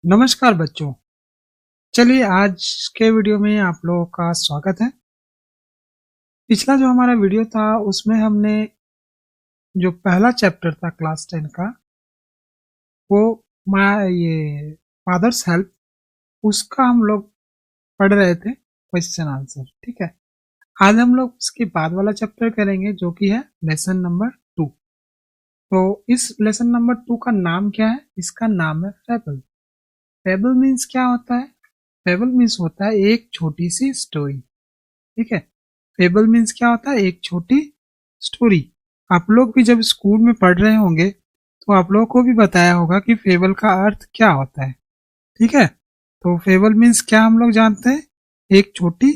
नमस्कार बच्चों। चलिए आज के वीडियो में आप लोगों का स्वागत है। पिछला जो हमारा वीडियो था उसमें हमने जो पहला चैप्टर था क्लास 10 का वो ये फादर्स हेल्प उसका हम लोग पढ़ रहे थे क्वेश्चन आंसर। ठीक है, आज हम लोग उसके बाद वाला चैप्टर करेंगे जो कि है लेसन नंबर 2। तो इस लेसन नंबर 2 का नाम क्या है? इसका नाम है फेबल। फेबल मीन्स क्या होता है? फेबल मीन्स होता है एक छोटी सी स्टोरी। ठीक है, फेबल मीन्स क्या होता है? एक छोटी स्टोरी। आप लोग भी जब स्कूल में पढ़ रहे होंगे तो आप लोगों को भी बताया होगा कि फेबल का अर्थ क्या होता है। ठीक है, तो फेबल मीन्स क्या हम लोग जानते हैं? एक छोटी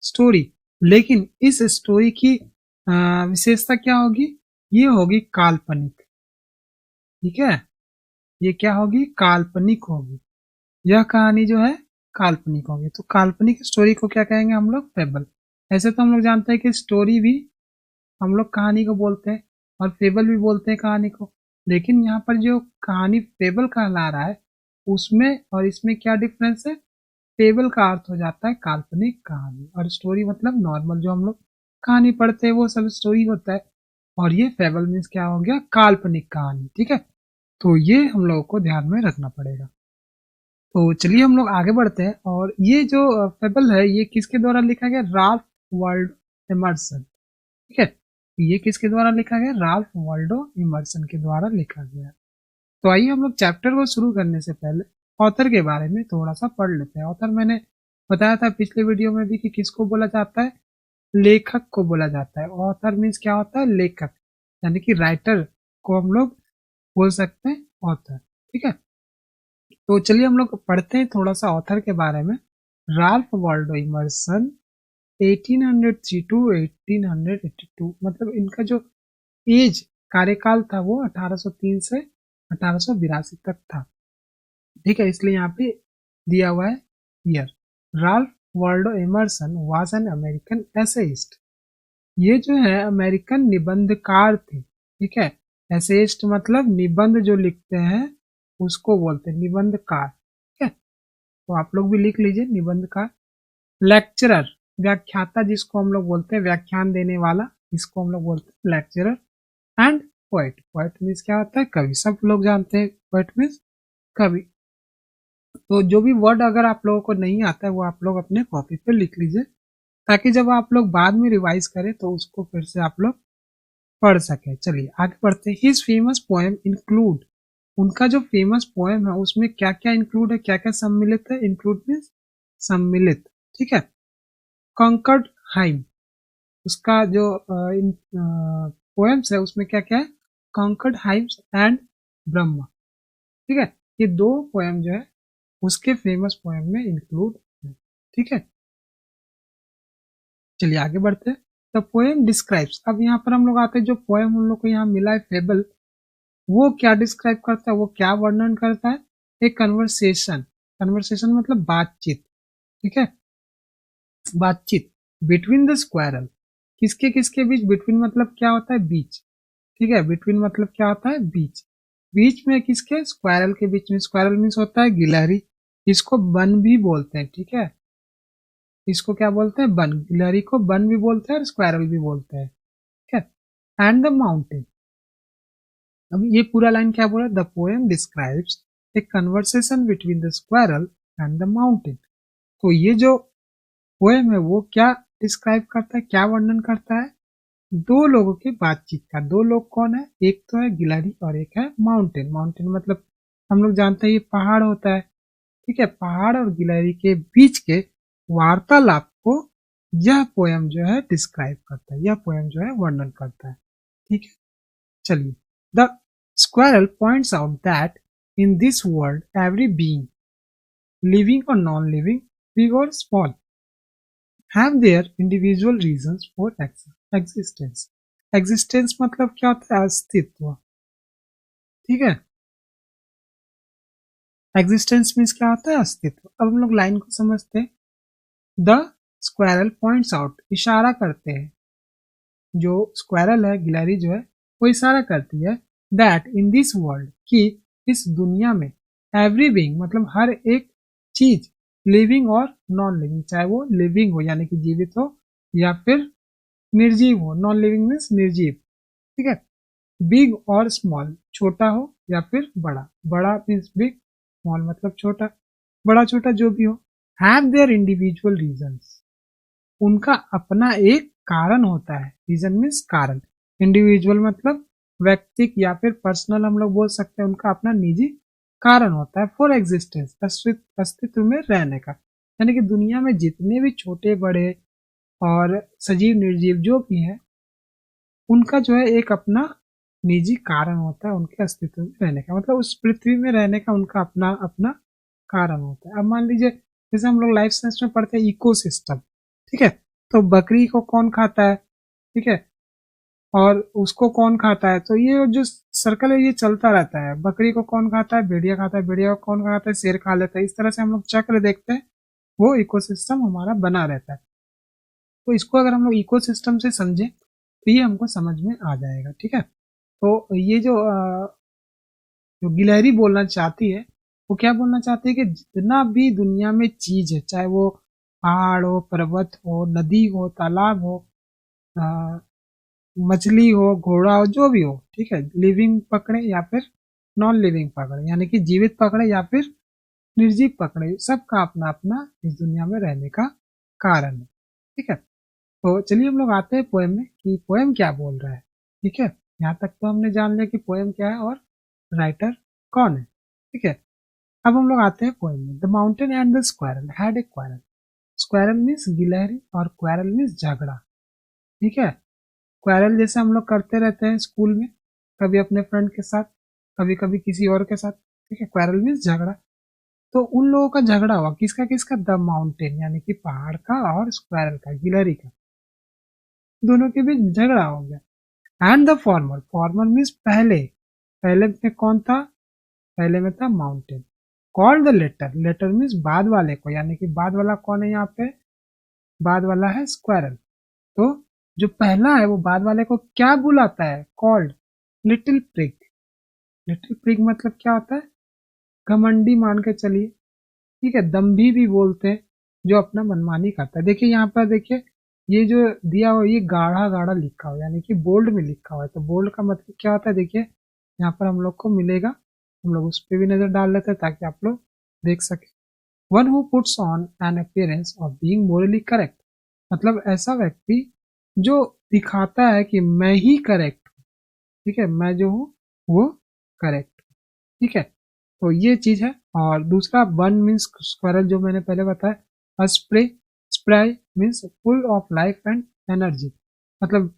स्टोरी। लेकिन इस स्टोरी की विशेषता क्या होगी? ये होगी काल्पनिक। ठीक है, ये क्या होगी? काल्पनिक होगी। यह कहानी जो है काल्पनिक होगी। तो काल्पनिक स्टोरी को क्या कहेंगे हम लोग? फेबल। ऐसे तो हम लोग जानते हैं कि स्टोरी भी हम लोग कहानी को बोलते हैं और फेबल भी बोलते हैं कहानी को। लेकिन यहाँ पर जो कहानी फेबल कहला रहा है उसमें और इसमें क्या डिफरेंस है? फेबल का अर्थ हो जाता है काल्पनिक कहानी और स्टोरी मतलब नॉर्मल जो हम लोग कहानी पढ़ते हैं वो सब स्टोरी होता है। और ये फेबल मीन्स क्या हो गया? काल्पनिक कहानी। ठीक है, तो ये हम लोगों को ध्यान में रखना पड़ेगा। तो चलिए हम लोग आगे बढ़ते हैं। और ये जो फेबल है ये किसके द्वारा लिखा गया? Ralph world Emerson. ठीक है, ये किसके द्वारा लिखा गया? राल्फ वाल्डो इमर्सन के द्वारा लिखा गया। तो आइए हम लोग चैप्टर को शुरू करने से पहले ऑथर के बारे में थोड़ा सा पढ़ लेते हैं। ऑथर मैंने बताया था पिछले वीडियो में भी कि किसको बोला जाता है? लेखक को बोला जाता है। ऑथर मीन्स क्या होता है? लेखक, यानी कि राइटर को हम लोग बोल सकते हैं ऑथर। ठीक है, तो चलिए हम लोग पढ़ते हैं थोड़ा सा ऑथर के बारे में। राल्फ वाल्डो इमर्सन 1803 टू 1882, मतलब इनका जो एज कार्यकाल था वो 1803 से 1882 तक था। ठीक है, इसलिए यहाँ पे दिया हुआ है year. Ralph Waldo Emerson was an American essayist. ये जो है अमेरिकन निबंधकार थे। ठीक है, एसेइस्ट मतलब निबंध जो लिखते हैं उसको बोलते हैं निबंधकार। ठीक है, तो आप लोग भी लिख लीजिए निबंधकार। लेक्चरर, व्याख्याता जिसको हम लोग बोलते हैं, व्याख्यान देने वाला, इसको हम लोग बोलते हैं lecturer. And poet, poet means क्या होता है? कवि। सब लोग जानते हैं पोएट मीन्स कवि। तो जो भी वर्ड अगर आप लोगों को नहीं आता है वो आप लोग अपने कॉपी पे लिख लीजिए ताकि जब आप लोग बाद में रिवाइज करें तो उसको फिर से आप लोग पढ़ सके। चलिए आगे बढ़ते हैं। हिज फेमस पोएम इंक्लूड, उनका जो फेमस पोएम है उसमें क्या क्या इंक्लूड है, क्या क्या सम्मिलित है? इंक्लूड मीन्स सम्मिलित। ठीक है, कॉन्कर्ड हाइम, उसका जो पोएम्स है उसमें क्या क्या है? Concord hymns and Brahma. ठीक है, ये दो पोएम जो है उसके फेमस पोएम में इंक्लूड है। ठीक है, चलिए आगे बढ़ते हैं। द पोएम डिस्क्राइब्स, अब यहाँ पर हम लोग आते हैं जो पोएम हम लोग को यहाँ मिला है फेबल, वो क्या डिस्क्राइब करता है? वो क्या वर्णन करता है? एक कन्वर्सेशन। कन्वर्सेशन मतलब बातचीत। ठीक है, बातचीत बिटवीन द स्क्वायरल, किसके किसके बीच? बिटवीन मतलब क्या होता है? बीच। ठीक है, बिटवीन मतलब क्या होता है? बीच। बीच में किसके? स्क्वायरल के बीच में। स्क्वायरल मीन्स होता है गिलहरी, इसको बन भी बोलते हैं। ठीक है, इसको क्या बोलते हैं? बन। गिलहरी को बन भी बोलते हैं और स्क्वायरल भी बोलते हैं। ठीक है, एंड द माउंटेन। अब ये पूरा लाइन क्या बोला? The poem describes a conversation between the squirrel and the mountain. तो ये जो पोएम है वो क्या डिस्क्राइब करता है, क्या वर्णन करता है? दो लोगों की बातचीत का। दो लोग कौन है? एक तो है गिलहरी और एक है माउंटेन। माउंटेन मतलब हम लोग जानते हैं ये पहाड़ होता है। ठीक है, पहाड़ और गिलहरी के बीच के वार्तालाप को यह पोयम जो है डिस्क्राइब करता है, यह पोयम जो है वर्णन करता है। ठीक है, चलिए। The squirrel points out that in this world every being, living और नॉन लिविंग, बिग और small, have their individual reasons for existence. Existence मतलब क्या होता है? अस्तित्व। ठीक है, एग्जिस्टेंस मीन्स क्या होता है? अस्तित्व। अब हम लोग लाइन को समझते हैं। द स्क्वायरल पॉइंट्स आउट, इशारा करते हैं, जो स्क्वायरल है गिलहरी जो है वो इशारा करती है दैट इन दिस वर्ल्ड, कि इस दुनिया में, एवरी बीइंग मतलब हर एक चीज, लिविंग और नॉन लिविंग, चाहे वो लिविंग हो यानी कि जीवित हो या फिर निर्जीव हो। नॉन लिविंग मीन्स निर्जीव, ठीक है। बिग और स्मॉल, छोटा हो या फिर बड़ा, बड़ा मीन्स बिग, स्मॉल मतलब छोटा, बड़ा छोटा जो भी हो। हैव देयर इंडिविजुअल रीजंस, उनका अपना एक कारण होता है। रीजन मीन्स कारण, इंडिविजुअल मतलब व्यक्तिक या फिर पर्सनल हम लोग बोल सकते हैं, उनका अपना निजी कारण होता है। फॉर एग्जिस्टेंस, अस्तित्व में रहने का, यानी कि दुनिया में जितने भी छोटे बड़े और सजीव निर्जीव जो भी है, उनका जो है एक अपना निजी कारण होता है उनके अस्तित्व में रहने का, मतलब उस पृथ्वी में रहने का उनका अपना अपना कारण होता है। अब मान लीजिए जैसे हम लोग लाइफ साइंस में पढ़ते हैं इकोसिस्टम, ठीक है। तो बकरी को कौन खाता है, ठीक है, और उसको कौन खाता है, तो ये जो सर्कल है ये चलता रहता है। बकरी को कौन खाता है, भेड़िया खाता है, भेड़िया को कौन खाता है, शेर खा लेता है। इस तरह से हम लोग चक्र देखते हैं, वो इकोसिस्टम हमारा बना रहता है। तो इसको अगर हम लोग इकोसिस्टम से समझे तो ये हमको समझ में आ जाएगा, ठीक है। तो ये जो गिलहरी बोलना चाहती है, वो क्या बोलना चाहती है कि जितना भी दुनिया में चीज है, चाहे वो पहाड़ हो, पर्वत हो, नदी हो, तालाब हो, मछली हो, घोड़ा हो, जो भी हो, ठीक है, लिविंग पकड़े या फिर नॉन लिविंग पकड़े, यानी कि जीवित पकड़े या फिर निर्जीव पकड़े, सबका अपना अपना इस दुनिया में रहने का कारण है, ठीक है। तो चलिए हम लोग आते हैं पोएम में कि पोएम क्या बोल रहा है, ठीक है। यहाँ तक तो हमने जान लिया कि पोएम क्या है और राइटर कौन है, ठीक है। अब हम लोग आते हैं पोएम में। The mountain and the squirrel had a quarrel, squirrel means गिलहरी और क्वारल मीन्स झगड़ा, ठीक है। क्वारल जैसे हम लोग करते रहते हैं स्कूल में, कभी अपने फ्रेंड के साथ, कभी कभी किसी और के साथ, ठीक है। क्वारल मीन्स झगड़ा। तो उन लोगों का झगड़ा हुआ, किसका किसका, द माउंटेन यानी कि पहाड़ का और स्क्वायरल का, गिलहरी का, दोनों के बीच झगड़ा हो गया। And the former, former means पहले, पहले में कौन था, पहले में था mountain. Called the latter, latter means बाद वाले को, यानी कि बाद वाला कौन है यहाँ पे, बाद वाला है स्क्वायरल। तो जो पहला है वो बाद वाले को क्या बुलाता है, called little prig. Little prig मतलब क्या होता है, घमंडी मान के चलिए, ठीक है। दम्भी भी बोलते हैं जो अपना मनमानी करता है। देखिए यहाँ पर देखिए, ये जो दिया हुआ ये गाढ़ा गाढ़ा लिखा हुआ, यानी कि बोल्ड में लिखा हुआ है। तो बोल्ड का मतलब क्या होता है, देखिए यहाँ पर हम लोग को मिलेगा, हम लोग उस पर भी नजर डाल लेते हैं ताकि आप लोग देख सके। One who puts on an appearance of being morally correct, मतलब ऐसा व्यक्ति जो दिखाता है कि मैं ही करेक्ट हूँ, ठीक है, मैं जो हूँ वो करेक्ट, ठीक है। तो ये चीज है। और दूसरा वन मीन्स स्क्वायरल, जो मैंने पहले बताया। Spray, spry means full of life and energy, मतलब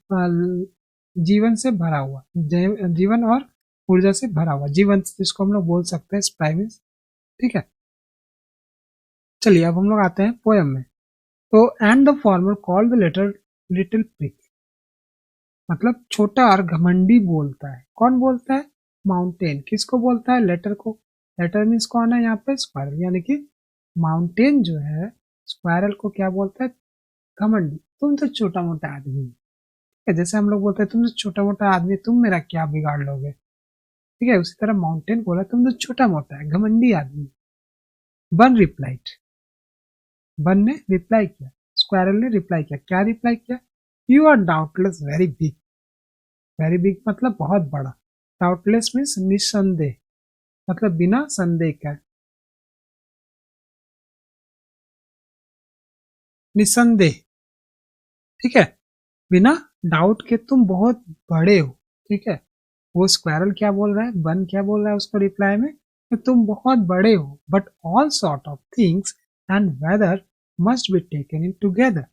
जीवन से भरा हुआ, जीवन और ऊर्जा से भरा हुआ, जीवन जिसको हम लोग बोल सकते हैं स्प्राई मीन्स, ठीक है। चलिए अब हम लोग आते हैं पोएम में। तो and the former call the latter little pig, मतलब छोटा और घमंडी बोलता है। कौन बोलता है, माउंटेन। किसको बोलता है, लेटर को। लेटर मीन्स कौन है यहाँ पे, स्क्वायरल, यानी कि माउंटेन जो है स्क्वायरल को क्या बोलता है, घमंडी। तुम तो छोटा मोटा आदमी, ठीक है, जैसे हम लोग बोलते हैं तुम तो छोटा मोटा आदमी, तुम मेरा क्या बिगाड़ लोगे, ठीक है, उसी तरह माउंटेन बोला तुम तो छोटा मोटा है, घमंडी आदमी। वन रिप्लाइड, वन ने रिप्लाई किया, स्क्वायरल ने रिप्लाई किया। क्या रिप्लाई किया, you are doubtless very big, very big मतलब बहुत बड़ा, डाउटलेस मीन्स निसंदेह, मतलब बिना संदेह का, निसंदेह, ठीक है, बिना डाउट के तुम बहुत बड़े हो, ठीक है। वो स्क्वायरल क्या बोल रहा है, वन क्या बोल रहा है उसको रिप्लाई में, कि तुम बहुत बड़े हो, but all sort of things and weather must be taken in together,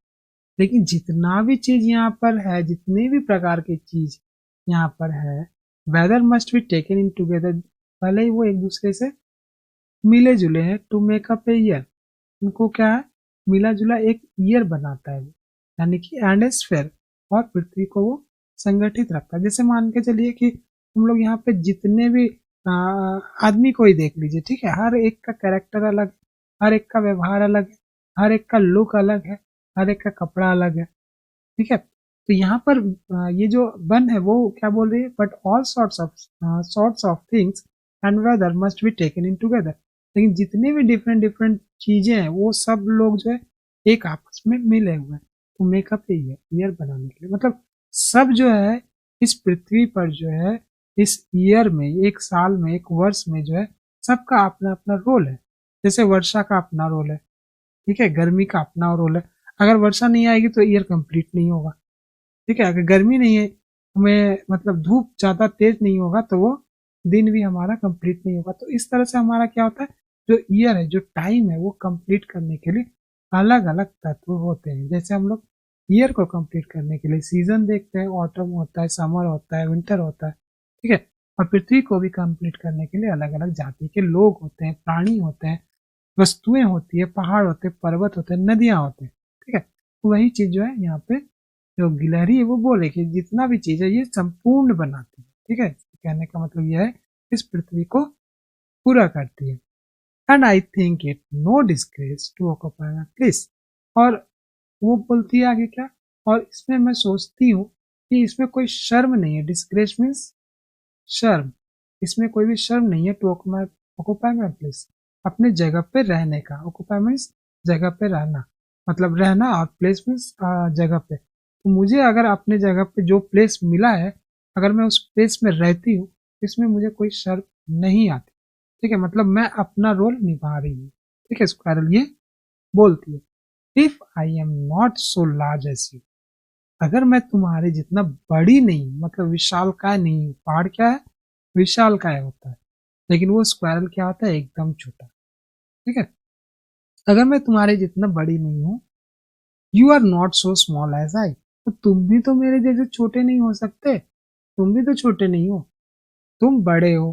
लेकिन जितना भी चीज यहाँ पर है, जितने भी प्रकार की चीज यहाँ पर है, weather must be taken in together, भले ही वो एक दूसरे से मिले जुले हैं, टू मेकअप ए ईयर, उनको क्या है, मिला जुला एक ईयर बनाता है वो, यानी कि एंड ए स्फीयर, और पृथ्वी को वो संगठित रखता है। जैसे मान के चलिए कि हम लोग यहाँ पे जितने भी आदमी को ही देख लीजिए, ठीक है, हर एक का कैरेक्टर अलग, हर एक का व्यवहार अलग है, हर एक का लुक अलग है, हर एक का कपड़ा अलग है, ठीक है। तो यहाँ पर ये जो वन है वो क्या बोल रही है, but all sorts of things and weather must be taken in together. लेकिन जितने भी डिफरेंट डिफरेंट चीजें हैं वो सब लोग जो है एक आपस में मिले हुए हैं तो मेकअप ईयर बनाने के लिए। मतलब सब जो है इस पृथ्वी पर जो है इस ईयर में, एक साल में, एक वर्ष में जो है सबका अपना अपना रोल है। जैसे वर्षा का अपना रोल है, ठीक है, गर्मी का अपना रोल है। अगर वर्षा नहीं आएगी तो ईयर कंप्लीट नहीं होगा, ठीक है। अगर गर्मी नहीं है, हमें मतलब धूप ज्यादा तेज नहीं होगा तो वो दिन भी हमारा कंप्लीट नहीं होगा। तो इस तरह से हमारा क्या होता है, जो ईयर है, जो टाइम है, वो कंप्लीट करने के लिए अलग अलग तत्व होते हैं। जैसे हम लोग ईयर को कंप्लीट करने के लिए सीजन देखते हैं, ऑटम होता है, समर होता है, विंटर होता है, ठीक है। और पृथ्वी को भी कंप्लीट करने के लिए अलग अलग जाति के लोग होते हैं, प्राणी होते हैं, वस्तुएं होती है, पहाड़ होते हैं, पर्वत होते हैं, नदियां होते हैं, ठीक है। तो वही चीज जो है यहाँ पे जो गिलहरी है वो बोले कि जितना भी चीज है ये संपूर्ण बनाती है, ठीक है। कहने का मतलब यह है इस पृथ्वी को पूरा करती है। And I think it no disgrace to occupy my place. और वो बोलती है आगे क्या, और इसमें मैं सोचती हूँ कि इसमें कोई शर्म नहीं है। डिस्ग्रेस मीन्स शर्म, इसमें कोई भी शर्म नहीं है। टू ऑक्यूपाई माई प्लेस, अपने जगह पे रहने का। ऑक्यूपाई मीन्स जगह पे रहना, मतलब रहना, और प्लेस मीन्स जगह पे। तो मुझे अगर अपने जगह पे जो प्लेस मिला है, अगर मैं उस प्लेस में रहती हूँ, इसमें मुझे कोई शर्म नहीं आती, ठीक है। मतलब मैं अपना रोल निभा रही हूँ, ठीक है। स्क्वायरल ये बोलती है, if I am not so large as you, अगर मैं तुम्हारे जितना बड़ी नहीं, मतलब विशालकाय नहीं हूँ। पहाड़ क्या है, विशालकाय होता है, लेकिन वो स्क्वायरल क्या होता है, एकदम छोटा, ठीक है। अगर मैं तुम्हारे जितना बड़ी नहीं हूँ, you are not so small as I, तो तुम भी तो मेरे जैसे छोटे नहीं हो सकते। तुम भी तो छोटे नहीं हो, तुम बड़े हो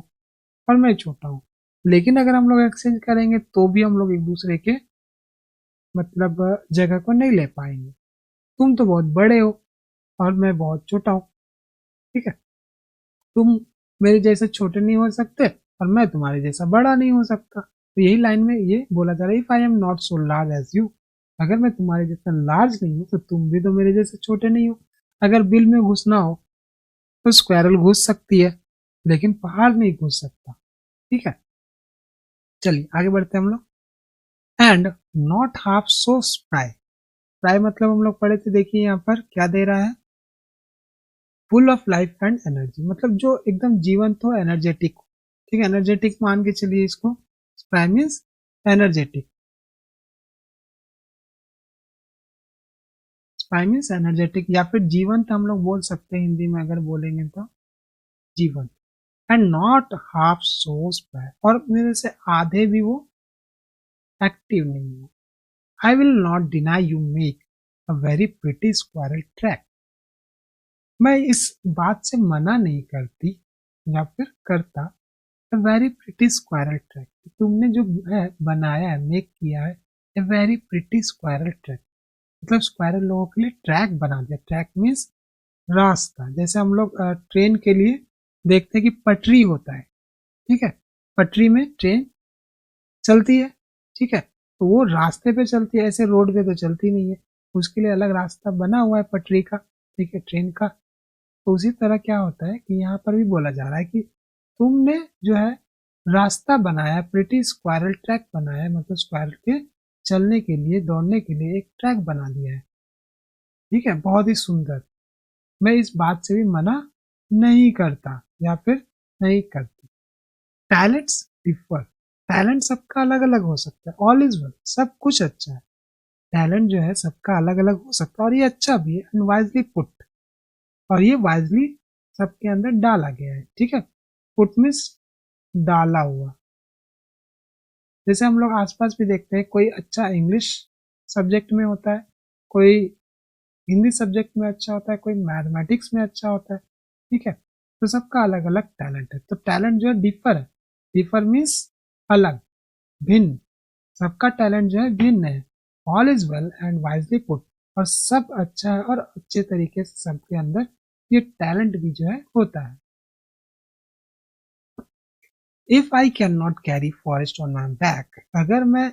और मैं छोटा हूँ। लेकिन अगर हम लोग एक्सचेंज करेंगे तो भी हम लोग एक दूसरे के मतलब जगह को नहीं ले पाएंगे। तुम तो बहुत बड़े हो और मैं बहुत छोटा हूँ, ठीक है। तुम मेरे जैसे छोटे नहीं हो सकते और मैं तुम्हारे जैसा बड़ा नहीं हो सकता। तो यही लाइन में ये बोला जा रहा है, if I am not so large as you, अगर मैं तुम्हारे जैसा लार्ज नहीं हूँ तो तुम भी तो मेरे जैसे छोटे नहीं हो। अगर बिल में घुसना हो तो स्क्वायरल घुस सकती है, लेकिन पहाड़ नहीं घुस सकता, ठीक है। चलिए आगे बढ़ते हैं हम लोग। And not half so spry, spry मतलब हम लोग पढ़े थे, देखिए यहाँ पर क्या दे रहा है, full of life and energy, मतलब जो एकदम जीवंत हो, एनर्जेटिक हो, ठीक है। एनर्जेटिक मान के चलिए इसको, spry means energetic, spry means energetic, या फिर जीवंत हम लोग बोल सकते हैं हिंदी में अगर बोलेंगे तो जीवंत। And not half so spry, और मेरे से आधे भी वो एक्टिव नहीं है। I will not deny you make a very pretty squirrel track, मैं इस बात से मना नहीं करती या फिर करता, अ वेरी प्रिटी स्क्वायरल ट्रैक, तुमने जो है बनाया है, मेक किया है, a very pretty squirrel track, मतलब स्क्वायरल लोगों के लिए ट्रैक बना दिया। ट्रैक मीन्स रास्ता। जैसे हम लोग ट्रेन के लिए देखते हैं कि पटरी होता है, ठीक है, पटरी में ट्रेन चलती है, ठीक है। तो वो रास्ते पे चलती है, ऐसे रोड पे तो चलती नहीं है, उसके लिए अलग रास्ता बना हुआ है पटरी का, ठीक है, ट्रेन का। तो उसी तरह क्या होता है कि यहाँ पर भी बोला जा रहा है कि तुमने जो है रास्ता बनाया, प्रिटी स्क्वायरल ट्रैक बनाया है, मतलब स्क्वायरल के चलने के लिए, दौड़ने के लिए एक ट्रैक बना दिया है, ठीक है, बहुत ही सुंदर। मैं इस बात से भी मना नहीं करता या फिर नहीं करती। टैलेंट्स डिफर, टैलेंट सबका अलग अलग हो सकता है, ऑल इज वेल, सब कुछ अच्छा है। टैलेंट जो है सबका अलग अलग हो सकता है और ये अच्छा भी है, एंड वाइजली पुट, और ये वाइजली सबके अंदर डाला गया है, ठीक है। पुट मीन्स डाला हुआ। जैसे हम लोग आसपास भी देखते हैं, कोई अच्छा इंग्लिश सब्जेक्ट में होता है, कोई हिंदी सब्जेक्ट में अच्छा होता है, कोई मैथमेटिक्स में अच्छा होता है, ठीक है। तो सबका अलग अलग टैलेंट है। तो टैलेंट जो है डिफर है, डिफर मीन्स अलग, भिन्न, सबका टैलेंट जो है भिन्न है। All is well and wisely put, और सब अच्छा है और अच्छे तरीके से सबके अंदर ये टैलेंट भी जो है होता है। If I can not carry forest on my back, अगर मैं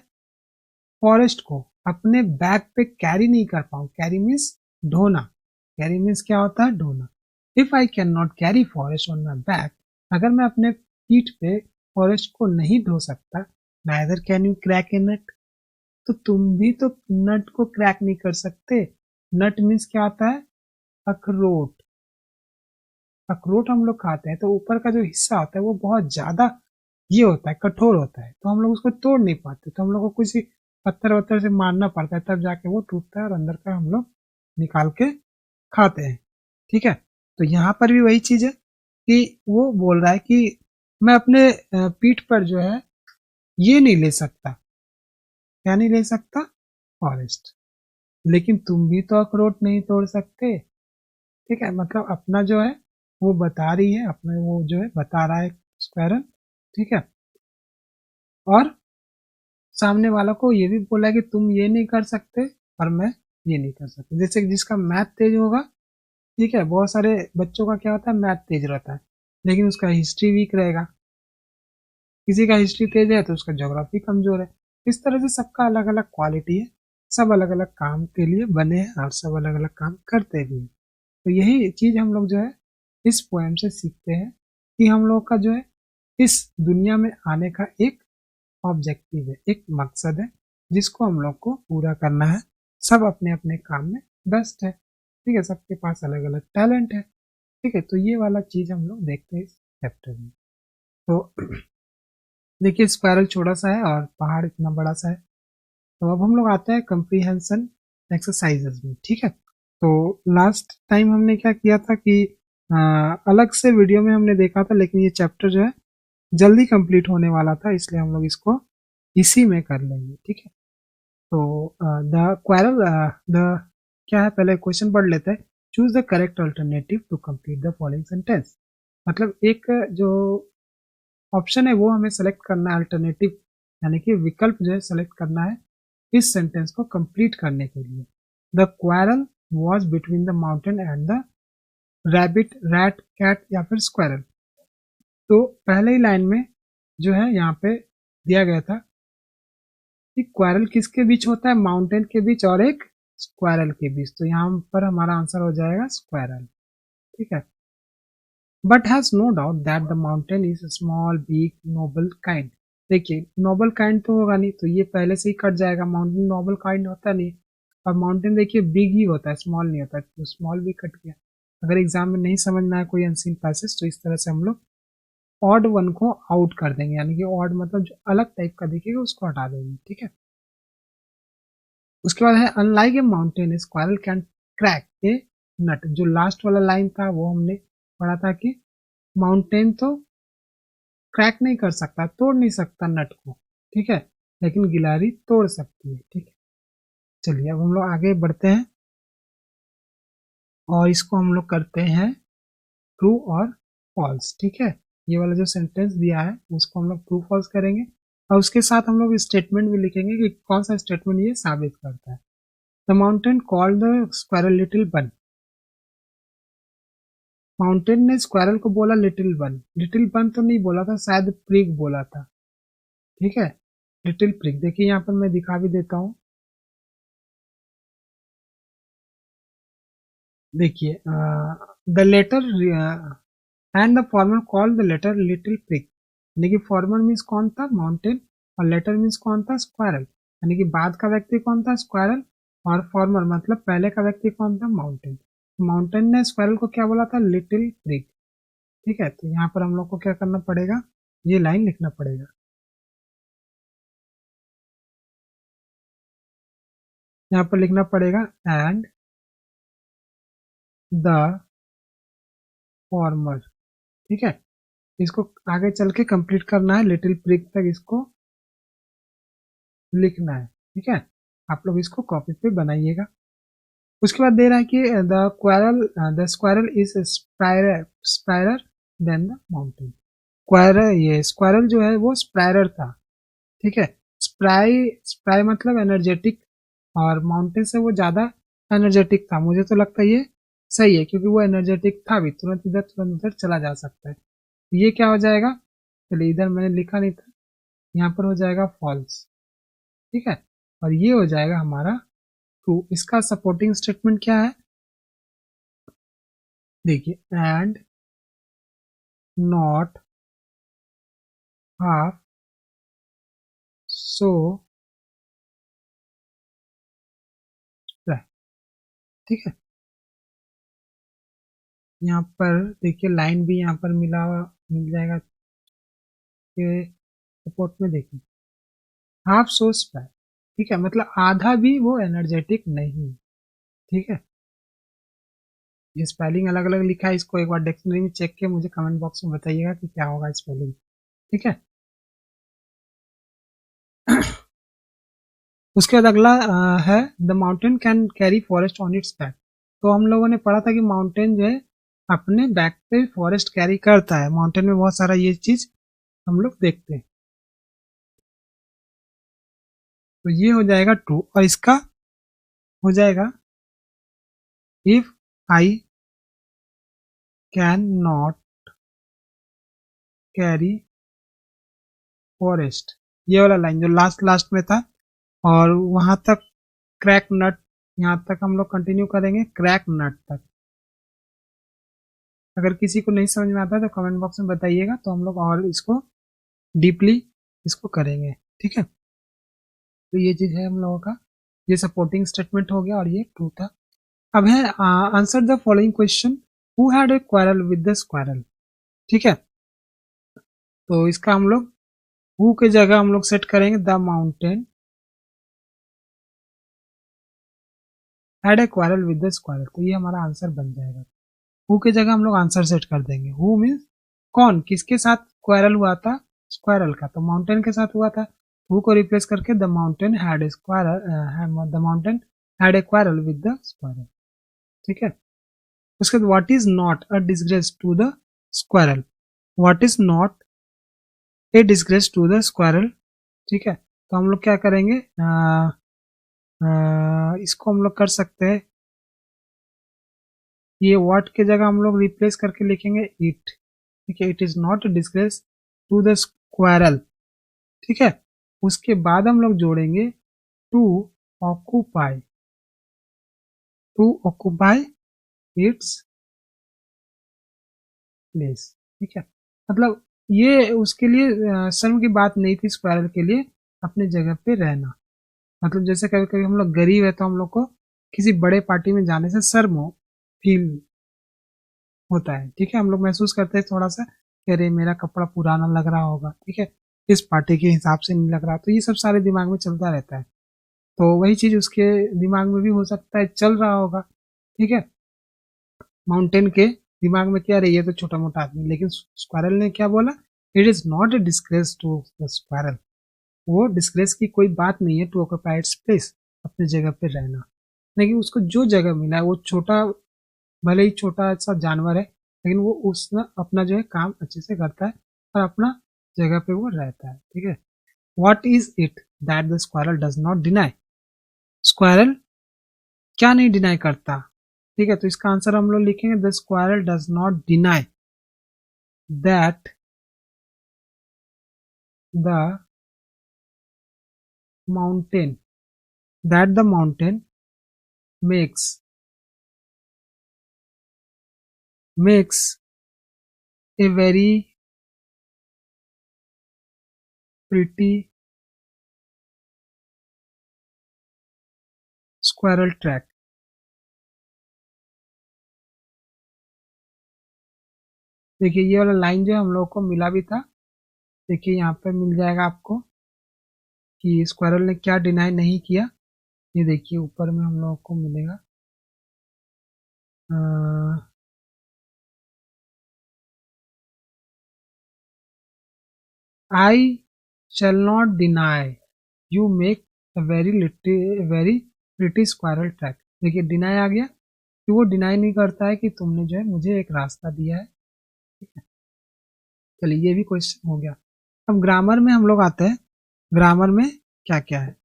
फॉरेस्ट को अपने बैक पे कैरी नहीं कर पाऊँ, कैरी मीन्स ढोना, कैरी मीन्स क्या होता है, ढोना। If I can not carry forest on my back, अगर मैं अपने पीठ पे फॉरेस्ट को नहीं धो सकता, neither can you crack a नट, तो तुम भी तो नट को क्रैक नहीं कर सकते। नट मीन्स क्या होता है? अखरोट। अखरोट हम लोग खाते हैं तो ऊपर का जो हिस्सा होता है वो बहुत ज्यादा ये होता है, कठोर होता है, तो हम लोग उसको तोड़ नहीं पाते, तो हम लोग को किसी पत्थर वत्थर से मारना पड़ता है तब जाके वो टूटता है और अंदर का हम लोग निकाल के खाते हैं। ठीक है, तो यहाँ पर भी वही चीज है कि वो बोल रहा है कि मैं अपने पीठ पर जो है ये नहीं ले सकता। क्या नहीं ले सकता? फॉरेस्ट। लेकिन तुम भी तो अखरोट नहीं तोड़ सकते। ठीक है, मतलब अपना जो है वो बता रही है, अपने वो जो है बता रहा है स्क्वायरल। ठीक है, और सामने वाला को ये भी बोला है कि तुम ये नहीं कर सकते और मैं ये नहीं कर सकता। जैसे कि जिसका मैथ तेज होगा, ठीक है, बहुत सारे बच्चों का क्या होता है, मैथ तेज रहता है लेकिन उसका हिस्ट्री वीक रहेगा। किसी का हिस्ट्री तेज है तो उसका ज्योग्राफी कमजोर है। इस तरह से सबका अलग अलग क्वालिटी है, सब अलग अलग काम के लिए बने हैं और सब अलग अलग काम करते भी हैं। तो यही चीज हम लोग जो है इस पोएम से सीखते हैं कि हम लोग का जो है इस दुनिया में आने का एक ऑब्जेक्टिव है, एक मकसद है जिसको हम लोग को पूरा करना है। सब अपने अपने काम में बेस्ट है। ठीक है, सबके पास अलग अलग टैलेंट है। ठीक है, तो ये वाला चीज हम लोग देखते हैं इस चैप्टर में। तो देखिए स्पायरल छोटा सा है और पहाड़ इतना बड़ा सा है। तो अब हम लोग आते हैं कंप्रीहेंशन एक्सरसाइजेस में। ठीक है, तो लास्ट टाइम हमने क्या किया था कि अलग से वीडियो में हमने देखा था, लेकिन ये चैप्टर जो है जल्दी कंप्लीट होने वाला था, इसलिए हम लोग इसको इसी में कर लेंगे। ठीक है, तो द क्वारल द क्या है, पहले क्वेश्चन पढ़ लेते हैं। Choose the correct alternative to complete the following sentence. मतलब एक जो ऑप्शन है वो हमें सेलेक्ट करना है, अल्टरनेटिव यानी कि विकल्प जो है सेलेक्ट करना है इस सेंटेंस को कंप्लीट करने के लिए। The quarrel was between the mountain and the rabbit, rat, cat या फिर स्क्वायरल। तो पहले ही लाइन में जो है यहाँ पे दिया गया था कि क्वारल किसके बीच होता है, माउंटेन के बीच और एक स्क्वायरल के बीच। तो यहाँ पर हमारा आंसर हो जाएगा स्क्वायरल। ठीक है, but has no doubt that the mountain is small big noble kind. देखिए नोबल काइंड तो होगा नहीं, तो ये पहले से ही कट जाएगा, माउंटेन नोबल काइंड होता नहीं। और माउंटेन देखिए बिग ही होता है, स्मॉल नहीं होता, तो स्मॉल भी कट गया। अगर एग्जाम में नहीं समझना है कोई अनसीन पैसेज तो इस तरह से हम लोग ऑड वन को आउट कर देंगे, यानी कि ऑड मतलब जो अलग टाइप का दिखेगा उसको हटा देंगे। ठीक है, उसके बाद है unlike a mountain squirrel can crack a nut. जो लास्ट वाला लाइन था वो हमने पढ़ा था कि माउंटेन तो क्रैक नहीं कर सकता, तोड़ नहीं सकता नट को। ठीक है, लेकिन गिलहरी तोड़ सकती है। ठीक है, चलिए अब हम लोग आगे बढ़ते हैं और इसको हम लोग करते हैं ट्रू और फॉल्स। ठीक है, ये वाला जो सेंटेंस दिया है उसको हम लोग ट्रू फॉल्स करेंगे और उसके साथ हम लोग स्टेटमेंट भी लिखेंगे कि कौन सा स्टेटमेंट ये साबित करता है। The mountain called the squirrel little बन। माउंटेन ने स्क्वायरल को बोला लिटिल बन। लिटिल बन तो नहीं बोला था, शायद प्रिग बोला था। ठीक है, लिटिल प्रिग। देखिए यहाँ पर मैं दिखा भी देता हूँ। देखिए the latter and the former call the latter little prig, यानी कि फॉर्मर मीन्स कौन था, माउंटेन, और लेटर मीन्स कौन था, स्क्वायरल, यानी कि बाद का व्यक्ति कौन था, स्क्वायरल, और फॉर्मर मतलब पहले का व्यक्ति कौन था, माउंटेन। माउंटेन ने स्क्वायरल को क्या बोला था, लिटिल प्रिग। ठीक है, तो यहाँ पर हम लोग को क्या करना पड़ेगा, ये लाइन लिखना पड़ेगा। यहाँ पर लिखना पड़ेगा एंड द फॉर्मर। ठीक है, इसको आगे चल के कंप्लीट करना है, लिटिल प्रिग तक इसको लिखना है। ठीक है, आप लोग इसको कॉपी पे बनाइएगा। उसके बाद दे रहा है कि the squirrel is spryer than the mountain. Squirrel, ये स्क्वायरल जो है वो स्पायरर था। ठीक है, स्प्राई, स्प्राई मतलब एनर्जेटिक, और माउंटेन से वो ज्यादा एनर्जेटिक था। मुझे तो लगता है ये सही है क्योंकि वो एनर्जेटिक था भी, तुरंत इधर तुरंत उधर चला जा सकता है। तो ये क्या हो जाएगा, चलिए इधर मैंने लिखा नहीं था, यहाँ पर हो जाएगा फॉल्स। ठीक है, और ये हो जाएगा हमारा ट्रू। इसका सपोर्टिंग स्टेटमेंट क्या है, देखिए and not half so spry. ठीक है, यहाँ पर देखिए लाइन भी यहाँ पर मिला हुआ मिल जाएगा कि सपोर्ट में देखिए हाफ सो स्प्राई। ठीक है, मतलब आधा भी वो एनर्जेटिक नहीं। ठीक है, ये स्पेलिंग अलग अलग लिखा है, इसको एक बार डिक्शनरी में चेक के मुझे कमेंट बॉक्स में बताइएगा कि क्या होगा स्पेलिंग। ठीक है, उसके बाद अगला है the mountain can carry forest on it's back. तो हम लोगों ने पढ़ा था कि माउंटेन जो है अपने बैक पे फॉरेस्ट कैरी करता है। माउंटेन में बहुत सारा ये चीज हम लोग देखते हैं। तो ये हो जाएगा ट्रू, और इसका हो जाएगा if I can not carry forest, ये वाला लाइन जो लास्ट लास्ट में था, और वहां तक क्रैक नट, यहाँ तक हम लोग कंटिन्यू करेंगे क्रैक नट तक। अगर किसी को नहीं समझ में आता है तो कमेंट बॉक्स में बताइएगा, तो हम लोग और इसको डीपली इसको करेंगे। ठीक है, तो ये चीज है हम लोगों का, ये सपोर्टिंग स्टेटमेंट हो गया और ये ट्रू था। अब है answer the following question, who had a quarrel with the squirrel. ठीक है, तो इसका हम लोग हु के जगह हम लोग सेट करेंगे the mountain had a quarrel with the squirrel, तो ये हमारा आंसर बन जाएगा। हु के जगह हम लोग आंसर सेट कर देंगे। हु मीन्स कौन, किसके साथ क्वारल हुआ था, स्क्वारल का, तो माउंटेन के साथ हुआ था। हु को रिप्लेस करके the mountain had a squirrel, the mountain had a quarrel with the squirrel. ठीक है, उसके बाद what is not a disgrace to the squirrel, what is not a disgrace to the squirrel. ठीक है, तो हम लोग क्या करेंगे, इसको हम लोग कर सकते हैं, ये व्हाट के जगह हम लोग रिप्लेस करके लिखेंगे इट। ठीक है, it is not disgrace to the squirrel. ठीक है, उसके बाद हम लोग जोड़ेंगे to occupy, to occupy its place. ठीक है, मतलब ये उसके लिए शर्म की बात नहीं थी स्क्वारल के लिए अपने जगह पे रहना। मतलब जैसे कभी कभी हम लोग गरीब है तो हम लोग को किसी बड़े पार्टी में जाने से शर्म हो फील होता है। ठीक है, हम लोग महसूस करते हैं थोड़ा सा कि अरे मेरा कपड़ा पुराना लग रहा होगा, ठीक है, इस पार्टी के हिसाब से नहीं लग रहा, तो ये सब सारे दिमाग में चलता रहता है। तो वही चीज उसके दिमाग में भी हो सकता है चल रहा होगा। ठीक है, माउंटेन के दिमाग में क्या रही है, तो छोटा मोटा आदमी, लेकिन स्क्वायरल ने क्या बोला, it is not a disgrace to the squirrel, वो डिस्ग्रेस की कोई बात नहीं है टू ऑक्यूपाई इट्स प्लेस, अपनी जगह पे रहना। लेकिन उसको जो जगह मिला है, वो छोटा, भले ही छोटा सा जानवर है, लेकिन वो उसने अपना जो है काम अच्छे से करता है और अपना जगह पे वो रहता है। ठीक है, what is it that the squirrel does not deny, squirrel क्या नहीं डिनाई करता। ठीक है, तो इसका आंसर हम लोग लिखेंगे the squirrel does not deny that the mountain, that the mountain makes makes a very pretty squirrel track. देखिए ये वाला लाइन जो हम लोग को मिला भी था, देखिए यहाँ पे मिल जाएगा आपको कि स्क्वायरल ने क्या डिनाई नहीं किया। ये देखिए ऊपर में हम लोगों को मिलेगा, I shall not deny you make a very pretty squirrel track. देखिए डिनाई आ गया कि वो डिनाई नहीं करता है कि तुमने जो है मुझे एक रास्ता दिया है। ठीक है, चलिए ये भी क्वेश्चन हो गया। अब ग्रामर में हम लोग आते हैं, ग्रामर में क्या क्या है,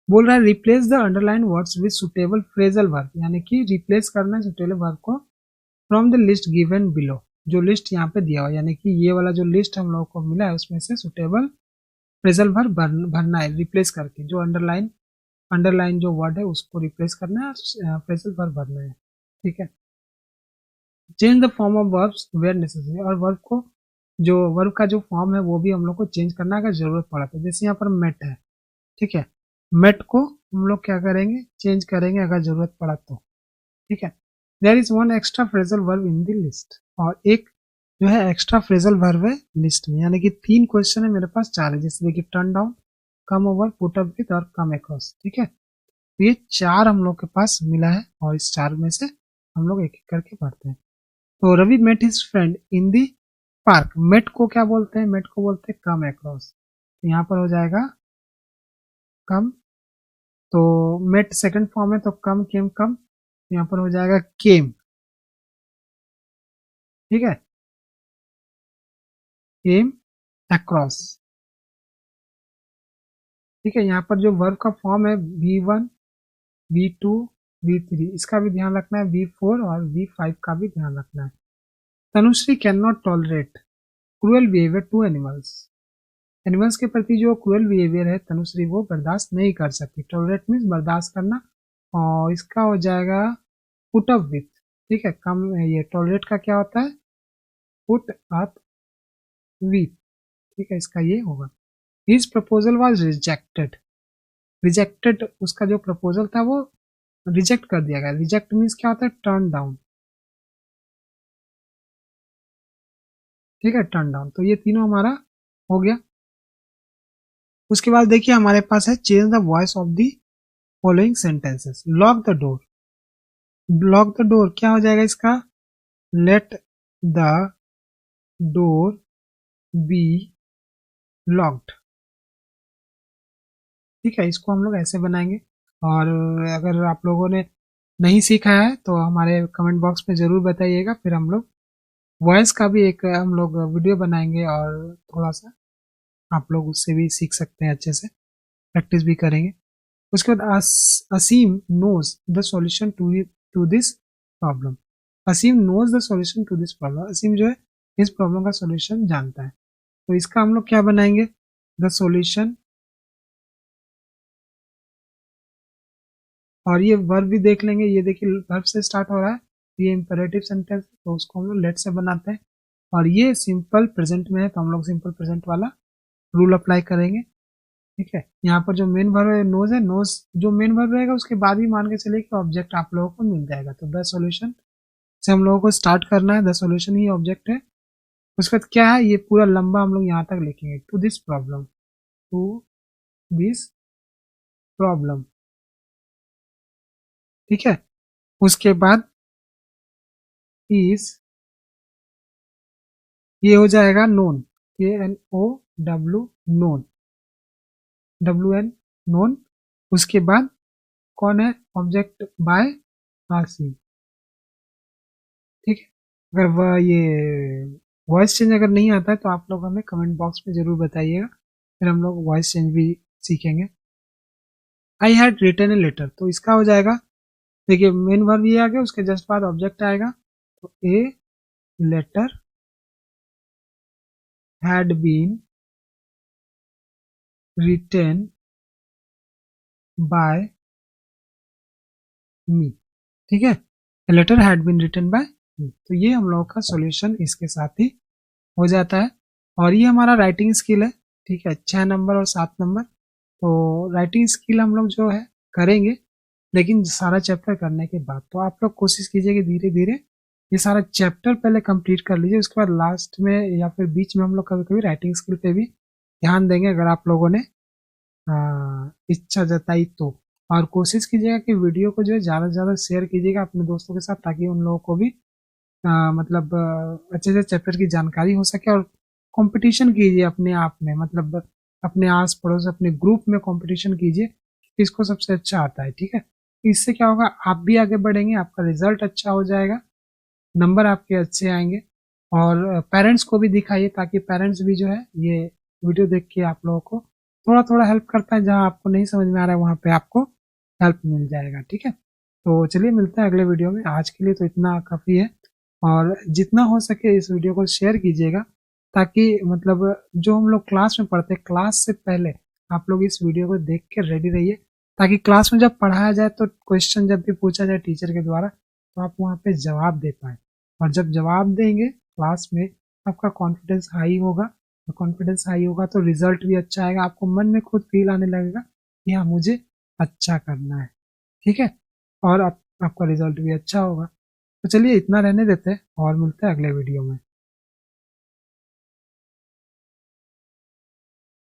बोल रहा है replace the underline words with suitable phrasal verb, यानी कि रिप्लेस करना है सुटेबल वर्ब को from the list given below, जो लिस्ट यहाँ पे दिया हुआ, यानी कि ये वाला जो लिस्ट हम लोगों को मिला है उसमें से सुटेबल फ्रेजल वर्ब भरना है, रिप्लेस करके जो अंडरलाइन, अंडरलाइन जो वर्ड है उसको रिप्लेस करना है, फ्रेजल वर्ब भरना है। ठीक है, change the form of verbs where necessary, और वर्ब को जो वर्ब का जो फॉर्म है वो भी हम लोग को चेंज करना अगर जरूरत पड़ा तो। जैसे यहाँ पर मेट है, ठीक है, मेट को हम लोग क्या करेंगे, चेंज करेंगे अगर जरूरत पड़ा तो, ठीक है। There is one extra phrasal verb in the list, और एक जो है एक्स्ट्रा फ्रेजल वर्ब है लिस्ट में, यानी कि 3 क्वेश्चन है मेरे पास, 4 है, जैसे देखिए turn down, come over, put up with और कम अक्रॉस, ठीक है। तो ये 4 हम लोग के पास मिला है और इस 4 में से हम लोग एक एक करके पढ़ते हैं। तो Ravi met his friend in the park, met को क्या बोलते हैं, मेट को बोलते हैं कम अक्रॉस, तो यहाँ पर हो जाएगा कम। तो मेट सेकंड फॉर्म है तो कम केम कम, यहाँ पर हो जाएगा केम, ठीक है, केम अक्रॉस, ठीक है। यहाँ पर जो वर्ब का फॉर्म है V1, V2, V3, इसका भी ध्यान रखना है, V4 और V5 का भी ध्यान रखना है। Tanushree can not tolerate cruel behaviour to animals, animals के प्रति जो क्रूअल बिहेवियर है तनुश्री वो बर्दाश्त नहीं कर सकती, टॉलरेट मीन्स बर्दाश्त करना, और इसका हो जाएगा पुट अप विथ, ठीक है, कम, ये टॉलरेट का क्या होता है, पुट अप विथ, ठीक है, इसका ये होगा। His proposal was rejected, rejected उसका जो प्रपोजल था वो रिजेक्ट कर दिया गया, रिजेक्ट मीन्स क्या होता है, टर्न डाउन, ठीक है, टर्न डाउन। तो ये तीनों हमारा हो गया। उसके बाद देखिए हमारे पास है change the voice of the following sentences, lock the door, lock the door क्या हो जाएगा इसका, let the door B locked, ठीक है, इसको हम लोग ऐसे बनाएंगे। और अगर आप लोगों ने नहीं सीखा है तो हमारे कमेंट बॉक्स में ज़रूर बताइएगा, फिर हम लोग वॉइस का भी एक हम लोग वीडियो बनाएंगे और थोड़ा सा आप लोग उससे भी सीख सकते हैं, अच्छे से प्रैक्टिस भी करेंगे। उसके बाद Asim knows the solution to this problem, Asim knows the solution to this problem, Asim जो है इस प्रॉब्लम का सॉल्यूशन जानता है। तो इसका हम लोग क्या बनाएंगे, द सॉल्यूशन, और ये वर्ब भी देख लेंगे, ये देखिए वर्ब से स्टार्ट हो रहा है, ये इंपेरेटिव सेंटेंस तो उसको हम लोग लेट से बनाते हैं, और ये सिंपल प्रेजेंट में है तो हम लोग सिंपल प्रेजेंट वाला रूल अप्लाई करेंगे, ठीक है। यहाँ पर जो मेन वर्ब है नोज है, नोज जो मेन वर्ब रहेगा उसके बाद ही मान के चलिए कि ऑब्जेक्ट आप लोगों को मिल जाएगा। तो द सॉल्यूशन से हम लोगों को स्टार्ट करना है, द सॉल्यूशन ही ऑब्जेक्ट है। उसके बाद क्या है, ये पूरा लंबा हम लोग यहाँ तक लिखेंगे, to this problem, to this problem, ठीक है। उसके बाद इज, ये हो जाएगा known, KNOW, known, WN, known. उसके बाद कौन है, ऑब्जेक्ट बाय आसी, ठीक है। अगर वह ये वॉइस चेंज अगर नहीं आता है तो आप लोग हमें कमेंट बॉक्स में जरूर बताइएगा, फिर हम लोग वॉइस चेंज भी सीखेंगे। I had written a letter, तो इसका हो जाएगा, देखिए मेन वर्ब ये आ गया, उसके जस्ट बाद ऑब्जेक्ट आएगा, तो a letter had been written by me, ठीक है, letter had been written by me. तो ये हम लोगों का सॉल्यूशन इसके साथ ही हो जाता है। और ये हमारा राइटिंग स्किल है, ठीक है, 6 नंबर और 7 नंबर। तो राइटिंग स्किल हम लोग जो है करेंगे, लेकिन सारा चैप्टर करने के बाद। तो आप लोग कोशिश कीजिए कि धीरे धीरे ये सारा चैप्टर पहले कंप्लीट कर लीजिए, उसके बाद लास्ट में या फिर बीच में हम लोग कभी कभी राइटिंग स्किल पे भी ध्यान देंगे, अगर आप लोगों ने इच्छा जताई तो। और कोशिश कीजिएगा कि वीडियो को जो है ज़्यादा से ज़्यादा शेयर कीजिएगा अपने दोस्तों के साथ, ताकि उन लोगों को भी मतलब अच्छे से चैप्टर की जानकारी हो सके। और कंपटीशन कीजिए अपने आप में, मतलब अपने आस पड़ोस अपने ग्रुप में कंपटीशन कीजिए किसको सबसे अच्छा आता है, ठीक है। इससे क्या होगा, आप भी आगे बढ़ेंगे, आपका रिजल्ट अच्छा हो जाएगा, नंबर आपके अच्छे आएंगे। और पेरेंट्स को भी दिखाइए, ताकि पेरेंट्स भी जो है ये वीडियो देख के आप लोगों को थोड़ा थोड़ा हेल्प करता है, जहाँ आपको नहीं समझ में आ रहा है वहाँ पे आपको हेल्प मिल जाएगा, ठीक है। तो चलिए मिलते हैं अगले वीडियो में, आज के लिए तो इतना काफ़ी है। और जितना हो सके इस वीडियो को शेयर कीजिएगा, ताकि मतलब जो हम लोग क्लास में पढ़ते हैं, क्लास से पहले आप लोग इस वीडियो को देख के रेडी रहिए, ताकि क्लास में जब पढ़ाया जाए तो क्वेश्चन जब भी पूछा जाए टीचर के द्वारा तो आप वहाँ पे जवाब दे पाए। और जब जवाब देंगे क्लास में आपका कॉन्फिडेंस हाई होगा, और कॉन्फिडेंस हाई होगा तो रिजल्ट भी अच्छा आएगा, आपको मन में खुद फील आने लगेगा कि हाँ मुझे अच्छा करना है। ठीक है, और आपका रिजल्ट भी अच्छा होगा। तो चलिए इतना रहने देते हैं और मिलते हैं अगले वीडियो में।